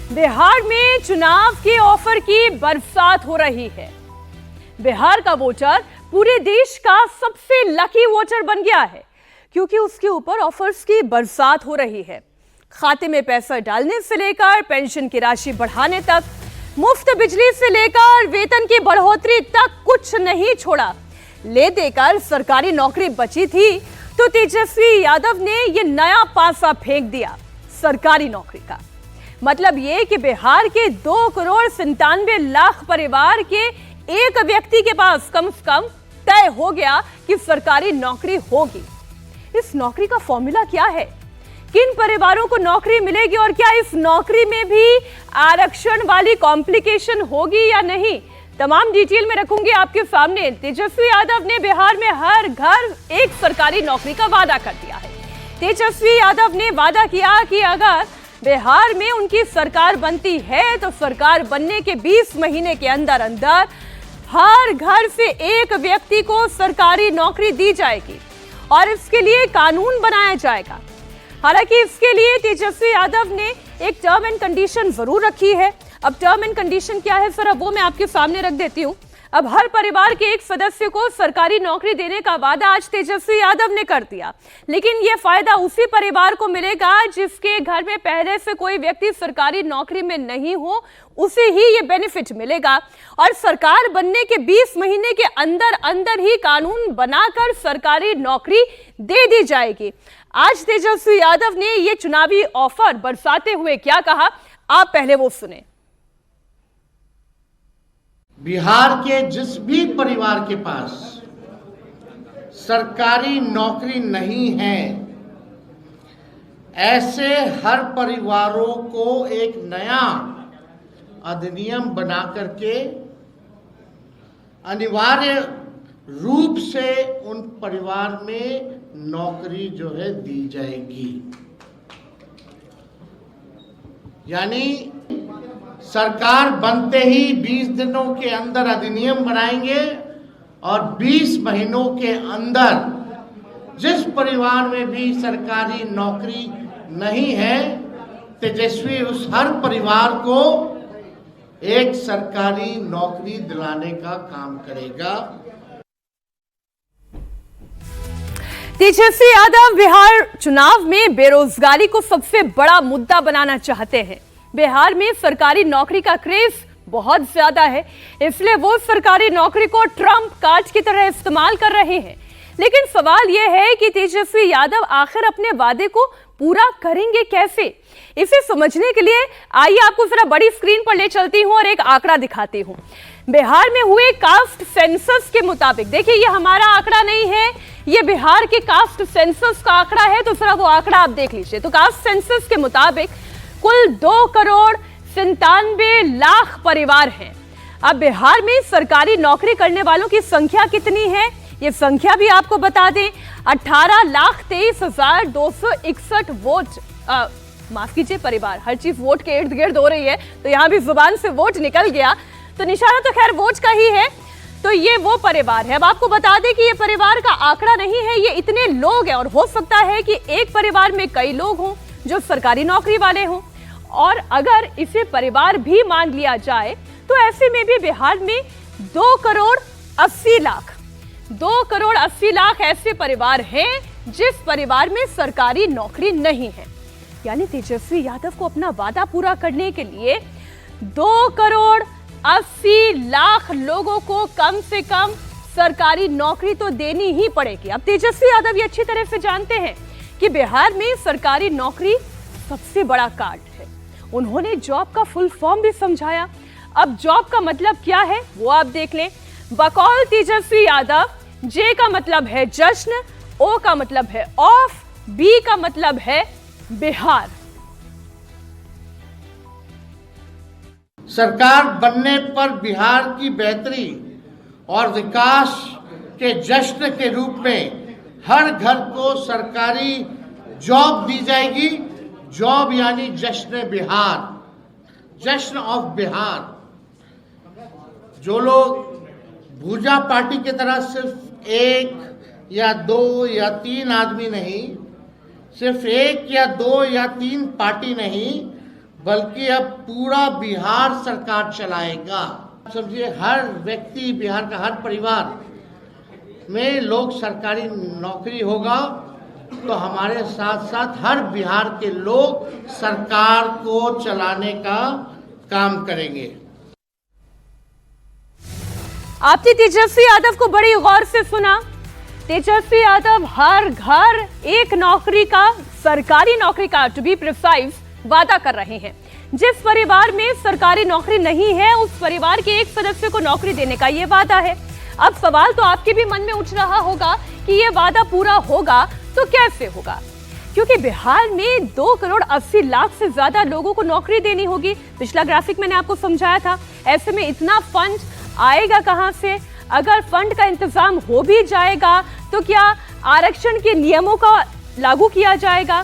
बिहार में चुनाव के ऑफर की बरसात हो रही है। बिहार का वोटर पूरे देश का सबसे लकी वोटर बन गया है, क्योंकि उसके ऊपर ऑफर्स की बरसात हो रही है। खाते में पैसा डालने से लेकर पेंशन की राशि बढ़ाने तक, मुफ्त बिजली से लेकर वेतन की बढ़ोतरी तक कुछ नहीं छोड़ा। ले देकर सरकारी नौकरी बची थी तो तेजस्वी यादव ने ये नया पासा फेंक दिया सरकारी नौकरी का। मतलब ये कि बिहार के 2,97,00,000 परिवार के एक व्यक्ति के पास कम से कम तय हो गया कि सरकारी नौकरी होगी। इस नौकरी का फॉर्मूला क्या है, किन परिवारों को नौकरी मिलेगी और क्या इस नौकरी में भी आरक्षण वाली कॉम्प्लिकेशन होगी या नहीं, तमाम डिटेल में रखूंगी आपके सामने। तेजस्वी यादव ने बिहार में हर घर एक सरकारी नौकरी का वादा कर दिया है। तेजस्वी यादव ने वादा किया कि अगर बिहार में उनकी सरकार बनती है तो सरकार बनने के 20 महीने के अंदर अंदर हर घर से एक व्यक्ति को सरकारी नौकरी दी जाएगी और इसके लिए कानून बनाया जाएगा। हालांकि इसके लिए तेजस्वी यादव ने एक टर्म एंड कंडीशन जरूर रखी है। अब टर्म एंड कंडीशन क्या है सर, अब वो मैं आपके सामने रख देती हूँ। अब हर परिवार के एक सदस्य को सरकारी नौकरी देने का वादा आज तेजस्वी यादव ने कर दिया, लेकिन यह फायदा उसी परिवार को मिलेगा जिसके घर में पहले से कोई व्यक्ति सरकारी नौकरी में नहीं हो, उसे ही ये बेनिफिट मिलेगा। और सरकार बनने के 20 महीने के अंदर अंदर ही कानून बनाकर सरकारी नौकरी दे दी जाएगी। आज तेजस्वी यादव ने ये चुनावी ऑफर बरसाते हुए क्या कहा, आप पहले वो सुने। बिहार के जिस भी परिवार के पास सरकारी नौकरी नहीं है, ऐसे हर परिवारों को एक नया अधिनियम बना करके अनिवार्य रूप से उन परिवार में नौकरी जो है दी जाएगी। यानी सरकार बनते ही 20 दिनों के अंदर अधिनियम बनाएंगे और 20 महीनों के अंदर जिस परिवार में भी सरकारी नौकरी नहीं है, तेजस्वी उस हर परिवार को एक सरकारी नौकरी दिलाने का काम करेगा। तेजस्वी यादव बिहार चुनाव में बेरोजगारी को सबसे बड़ा मुद्दा बनाना चाहते हैं। बिहार में सरकारी नौकरी का क्रेज बहुत ज्यादा है, इसलिए वो सरकारी नौकरी को ट्रम्प कार्ड की तरह इस्तेमाल कर रहे हैं। लेकिन सवाल यह है कि तेजस्वी यादव आखिर अपने वादे को पूरा करेंगे कैसे। इसे समझने के लिए आइए आपको जरा बड़ी स्क्रीन पर ले चलती हूं और एक आंकड़ा दिखाती हूं। बिहार में हुए कास्ट सेंसस के मुताबिक, देखिए ये हमारा आंकड़ा नहीं है, ये बिहार के कास्ट सेंसस का आंकड़ा है, तो जरा वो आंकड़ा आप देख लीजिए। तो कास्ट सेंसस के मुताबिक कुल 2,97,00,000 परिवार हैं। अब बिहार में सरकारी नौकरी करने वालों की संख्या कितनी है, ये संख्या भी आपको बता दें। 18,23,261 वोट, माफ कीजिए परिवार, हर चीज वोट के इर्द गिर्द हो रही है तो यहां भी जुबान से वोट निकल गया, तो निशाना तो खैर वोट का ही है। तो ये वो परिवार है। अब आपको बता दें कि ये परिवार का आंकड़ा नहीं है, ये इतने लोग हैं और हो सकता है कि एक परिवार में कई लोग हों जो सरकारी नौकरी वाले हों। और अगर इसे परिवार भी मान लिया जाए तो ऐसे में भी बिहार में 2,80,00,000 ऐसे परिवार हैं जिस परिवार में सरकारी नौकरी नहीं है। यानी तेजस्वी यादव को अपना वादा पूरा करने के लिए 2,80,00,000 लोगों को कम से कम सरकारी नौकरी तो देनी ही पड़ेगी। अब तेजस्वी यादव ये अच्छी तरह से जानते हैं कि बिहार में सरकारी नौकरी सबसे बड़ा कार्ड है। उन्होंने जॉब का फुल फॉर्म भी समझाया। अब जॉब का मतलब क्या है वो आप देख लें। बकौल तेजस्वी यादव, जे का मतलब है जश्न, ओ का मतलब है ऑफ, बी का मतलब है बिहार। सरकार बनने पर बिहार की बेहतरी और विकास के जश्न के रूप में हर घर को सरकारी जॉब दी जाएगी। जॉब यानी जश्न बिहार, जश्न ऑफ बिहार। जो लोग भूजा पार्टी की तरह सिर्फ 1 या 2 या 3 आदमी नहीं, सिर्फ 1 या 2 या 3 पार्टी नहीं, बल्कि अब पूरा बिहार सरकार चलाएगा। समझिए, हर व्यक्ति, बिहार का हर परिवार में लोग सरकारी नौकरी होगा तो हमारे साथ साथ हर बिहार के लोग सरकार को चलाने का काम करेंगे। आपने तेजस्वी यादव को बड़ी गौर से सुना। तेजस्वी यादव हर घर एक नौकरी का, सरकारी नौकरी का टू बी प्रिसाइज, वादा कर रहे हैं। जिस परिवार में सरकारी नौकरी नहीं है उस परिवार के एक सदस्य को नौकरी देने का यह वादा है। अब सवाल तो आपके भी मन में उठ रहा होगा कि यह वादा पूरा होगा तो कैसे होगा, क्योंकि बिहार में 2,80,00,000 से ज्यादा लोगों को नौकरी देनी होगी। पिछला ग्राफिक मैंने आपको समझाया था। ऐसे में इतना फंड आएगा कहां से? अगर फंड का इंतजाम हो भी जाएगा तो क्या आरक्षण के नियमों का लागू किया जाएगा?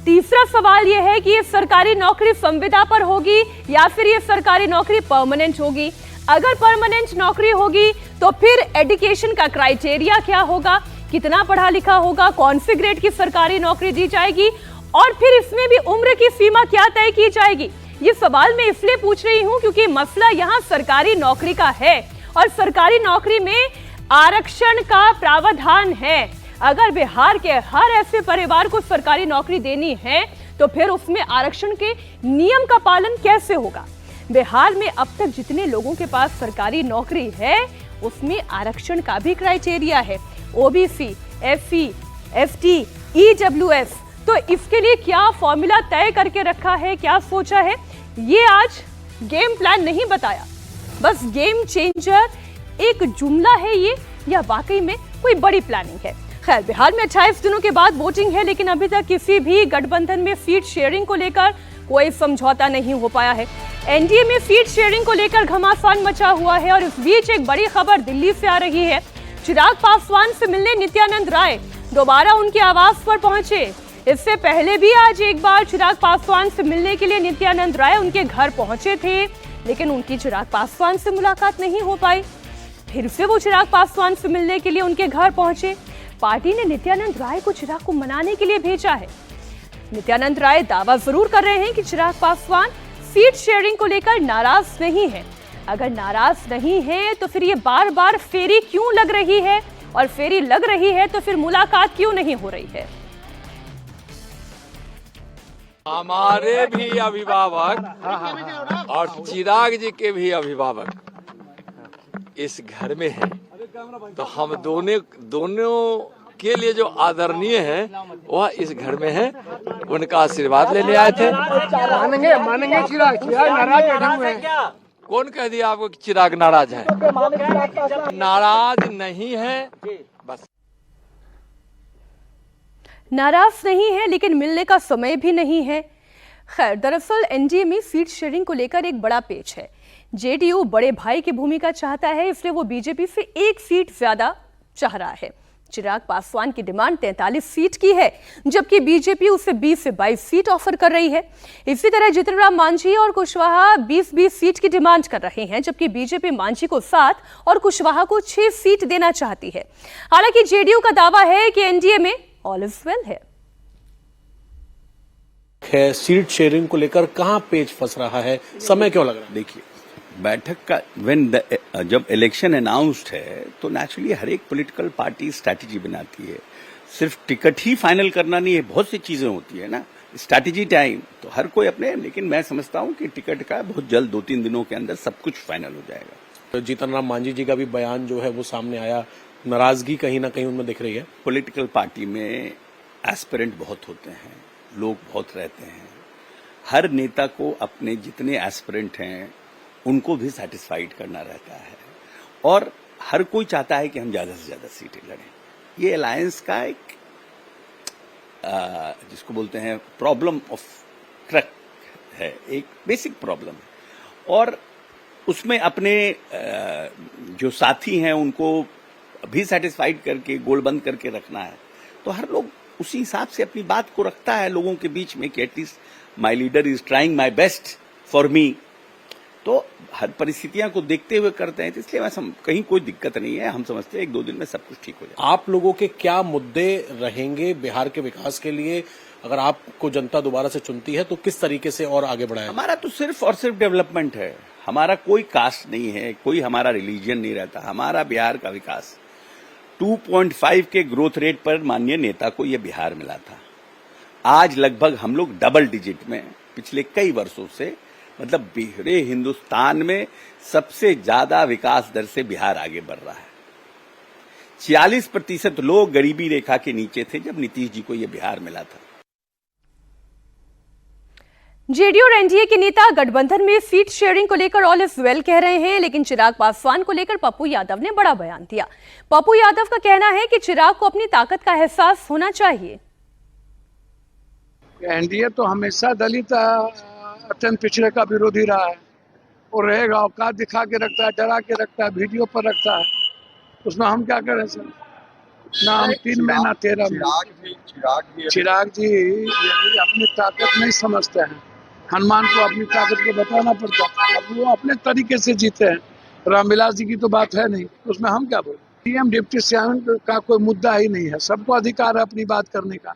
तीसरा सवाल यह है कि ये सरकारी नौकरी संविदा पर होगी या फिर ये सरकारी नौकरी परमानेंट होगी। अगर परमानेंट नौकरी होगी तो फिर एजुकेशन का क्राइटेरिया क्या होगा, कितना पढ़ा लिखा होगा, कौन से ग्रेड की सरकारी नौकरी दी जाएगी, और फिर इसमें भी उम्र की सीमा क्या तय की जाएगी। ये सवाल मैं इसलिए पूछ रही हूं क्योंकि मसला यहाँ सरकारी नौकरी का है और सरकारी नौकरी में आरक्षण का प्रावधान है। अगर बिहार के हर ऐसे परिवार को सरकारी नौकरी देनी है तो फिर उसमें आरक्षण के नियम का पालन कैसे होगा? बिहार में अब तक जितने लोगों के पास सरकारी नौकरी है उसमें आरक्षण का भी क्राइटेरिया है, ओबीसी, एससी, एसटी, ईडब्ल्यूएस। तो इसके लिए क्या फॉर्मूला तय करके रखा है, क्या सोचा है, ये आज गेम प्लान नहीं बताया, बस गेम चेंजर एक जुमला है ये या वाकई में कोई बड़ी प्लानिंग है? खैर, बिहार में 28 दिनों के बाद वोटिंग है, लेकिन अभी तक किसी भी गठबंधन में सीट शेयरिंग को लेकर कोई समझौता नहीं हो पाया है। एनडीए में सीट शेयरिंग को लेकर घमासान मचा हुआ है और इस बीच एक बड़ी खबर दिल्ली से आ रही है। चिराग पासवान से मिलने नित्यानंद राय दोबारा उनके आवास पर पहुंचे। इससे पहले भी आज एक बार चिराग पासवान से मिलने के लिए नित्यानंद राय उनके घर पहुंचे थे, लेकिन उनकी चिराग पासवान से मुलाकात नहीं हो पाई। फिर से वो चिराग पासवान से मिलने के लिए उनके घर पहुंचे। पार्टी ने नित्यानंद राय को चिराग को मनाने के लिए भेजा है। नित्यानंद राय दावा जरूर कर रहे हैं कि चिराग पासवान सीट शेयरिंग को लेकर नाराज नहीं है। अगर नाराज नहीं है तो फिर ये बार बार फेरी क्यों लग रही है, और फेरी लग रही है तो फिर मुलाकात क्यों नहीं हो रही है? हमारे भी अभिभावक और चिराग जी के भी अभिभावक इस घर में हैं, तो हम दोनों के लिए जो आदरणीय है वह इस घर में है। उनका आशीर्वाद लेने आए थे। मानेंगे चिराग नाराज बैठे हुए हैं। कौन कह दिया आपको कि चिराग नाराज है? नाराज नहीं है, बस नाराज नहीं है, लेकिन मिलने का समय भी नहीं है। खैर, दरअसल एनडीए में सीट शेयरिंग को लेकर एक बड़ा पेच है। जेडीयू बड़े भाई की भूमिका चाहता है, इसलिए वो बीजेपी से एक सीट ज्यादा चाह रहा है। चिराग पासवान की डिमांड 43 सीट की है, जबकि बीजेपी उसे 20 से 22 सीट ऑफर कर रही है। इसी तरह जितन राम मांझी और कुशवाहा 20-20 सीट की डिमांड कर रहे हैं, जबकि बीजेपी मांझी को 7 और कुशवाहा को 6 सीट देना चाहती है। हालांकि जेडीयू का दावा है कि एनडीए में ऑल इज वेल है। सीट शेयरिंग को लेकर कहां पेच फंस रहा है, समय क्यों लग रहा है? देखिए, बैठक का जब इलेक्शन अनाउंस्ड है तो नेचुरली हर एक पॉलिटिकल पार्टी स्ट्रैटेजी बनाती है। सिर्फ टिकट ही फाइनल करना नहीं है, बहुत सी चीजें होती है ना, स्ट्रैटेजी टाइम तो हर कोई अपने, लेकिन मैं समझता हूं कि टिकट का बहुत जल्द 2-3 दिनों के अंदर सब कुछ फाइनल हो जाएगा। तो जीतन राम मांझी जी का भी बयान जो है वो सामने आया, नाराजगी कहीं ना कहीं उनमें दिख रही है। पॉलिटिकल पार्टी में एस्पिरेंट बहुत होते हैं, लोग बहुत रहते हैं। हर नेता को अपने जितने एस्पिरेंट हैं उनको भी सेटिस्फाइड करना रहता है, और हर कोई चाहता है कि हम ज्यादा से ज्यादा सीटें लड़ें। ये अलायंस का एक जिसको बोलते हैं प्रॉब्लम ऑफ ट्रक है, एक बेसिक प्रॉब्लम है, और उसमें अपने जो साथी हैं उनको भी सेटिस्फाइड करके गोलबंद करके रखना है। तो हर लोग उसी हिसाब से अपनी बात को रखता है लोगों के बीच में कि at least my leader is trying my best for me. तो हर परिस्थितियां को देखते हुए करते हैं, तो इसलिए कहीं कोई दिक्कत नहीं है। हम समझते हैं 1-2 दिन में सब कुछ ठीक हो जाए। आप लोगों के क्या मुद्दे रहेंगे बिहार के विकास के लिए? अगर आपको जनता दोबारा से चुनती है तो किस तरीके से और आगे बढ़ाएं? हमारा तो सिर्फ और सिर्फ डेवलपमेंट है। हमारा कोई कास्ट नहीं है, कोई हमारा रिलीजन नहीं रहता। हमारा बिहार का विकास 2.5 के ग्रोथ रेट पर माननीय नेता को यह बिहार मिला था। आज लगभग हम लोग डबल डिजिट में पिछले कई वर्षों से, मतलब पूरे हिंदुस्तान में सबसे ज्यादा विकास दर से बिहार आगे बढ़ रहा है। 46% लोग गरीबी रेखा के नीचे थे जब नीतीश जी को यह बिहार मिला था। जेडीयू और एनडीए के नेता गठबंधन में सीट शेयरिंग को लेकर ऑल इज वेल कह रहे हैं, लेकिन चिराग पासवान को लेकर पप्पू यादव ने बड़ा बयान दिया। पप्पू यादव का कहना है कि चिराग को अपनी ताकत का एहसास होना चाहिए। एनडीए तो हमेशा दलित अत्यंत पिछड़े का विरोधी रहा है और रहेगा। औकात दिखा के रखता है, डरा के रखता है, वीडियो पर रखता है। उसमें हम क्या करें सर? ना हम 3 में ना 13 में। चिराग जी यदि अपनी ताकत नहीं समझते हैं, हनुमान को अपनी ताकत को बताना पड़ता है। अब वो अपने तरीके से जीते हैं। रामविलास जी की तो बात है नहीं, उसमें हम क्या बोले? सीएम डिप्टी सीएम का कोई मुद्दा ही नहीं है। सबको अधिकार है अपनी बात करने का।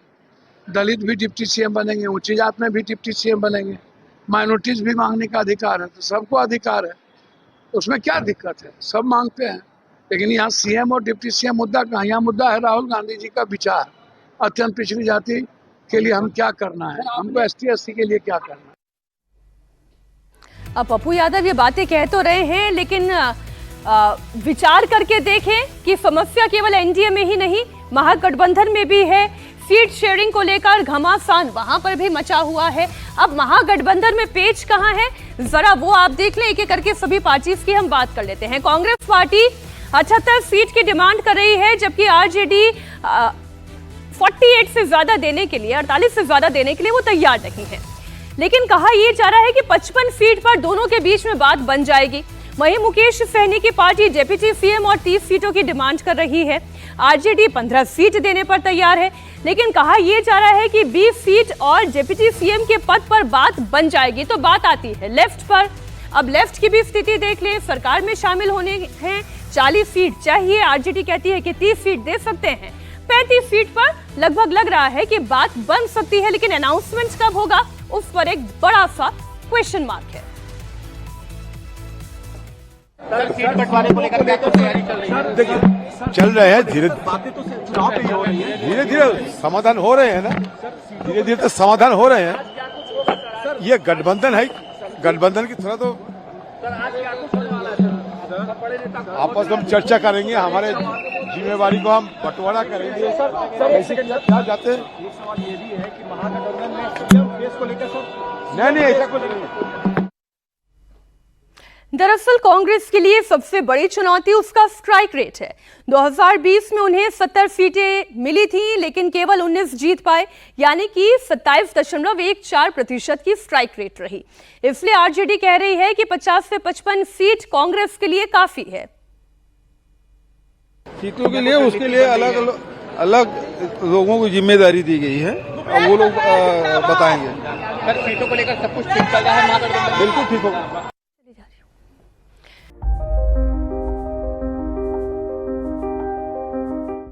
दलित भी डिप्टी सीएम बनेंगे, ऊंची जात में भी डिप्टी सीएम बनेंगे, माइनॉरिटीज भी मांगने का अधिकार है। तो सबको अधिकार है, उसमें क्या दिक्कत है? सब मांगते हैं। लेकिन यहाँ सीएम और डिप्टी सीएम मुद्दा कहाँ? यहाँ मुद्दा है राहुल गांधी जी का विचार, अत्यंत पिछड़ी जाति के लिए हम क्या करना है, हमको एसटी एससी के लिए क्या करना है। अब पप्पू यादव ये बातें कह तो रहे हैं, लेकिन विचार करके देखें कि समस्या केवल एनडीए में ही नहीं, महागठबंधन में भी है। सीट शेयरिंग को लेकर घमासान वहां पर भी मचा हुआ है। अब महागठबंधन में पेच कहां है, जरा वो आप देख लें। एक एक करके सभी पार्टीज की हम बात कर लेते हैं। कांग्रेस पार्टी 78 सीट की डिमांड कर रही है, जबकि आरजेडी 48 से ज्यादा देने के लिए, 48 से ज्यादा देने के लिए वो तैयार नहीं है। लेकिन कहा यह जा रहा है कि 55 सीट पर दोनों के बीच में बात बन जाएगी। वहीं मुकेश सहनी की पार्टी डिप्टी सीएम और 30 सीटों की डिमांड कर रही है। आरजेडी 15 सीट देने पर तैयार है, लेकिन कहा यह जा रहा है कि 20 सीट और डिप्टी सीएम के पद पर बात बन जाएगी। तो बात आती है लेफ्ट पर। अब लेफ्ट की भी स्थिति देख लें। सरकार में शामिल होने हैं, 40 सीट चाहिए। आरजेडी कहती है कि 30 सीट दे सकते हैं। 35 सीट पर लगभग लग रहा है कि बात बन सकती है, लेकिन अनाउंसमेंट कब होगा उस पर एक बड़ा सा क्वेश्चन मार्क है। सीट बंटवारे को लेकर तो तैयारी चल रही है। धीरे धीरे समाधान हो रहे हैं ना, धीरे धीरे तो समाधान हो रहे हैं। ये गठबंधन है, गठबंधन की थोड़ा तो आपस में हम चर्चा करेंगे, हमारे जिम्मेवारी को हम बंटवारा करेंगे। कैसे क्या जाते हैं? नहीं ऐसा कुछ नहीं। दरअसल कांग्रेस के लिए सबसे बड़ी चुनौती उसका स्ट्राइक रेट है। 2020 में उन्हें 70 सीटें मिली थी, लेकिन केवल 19 जीत पाए, यानी कि 27.14% की स्ट्राइक रेट रही। इसलिए आरजेडी कह रही है कि 50 से 55 सीट कांग्रेस के लिए काफी है। सीटों के लिए उसके लिए अलग लोगों को जिम्मेदारी दी गई है, अब वो लोग बताएंगे। सर सीटों को लेकर सब कुछ ठीक चल रहा है? बिल्कुल ठीक होगा।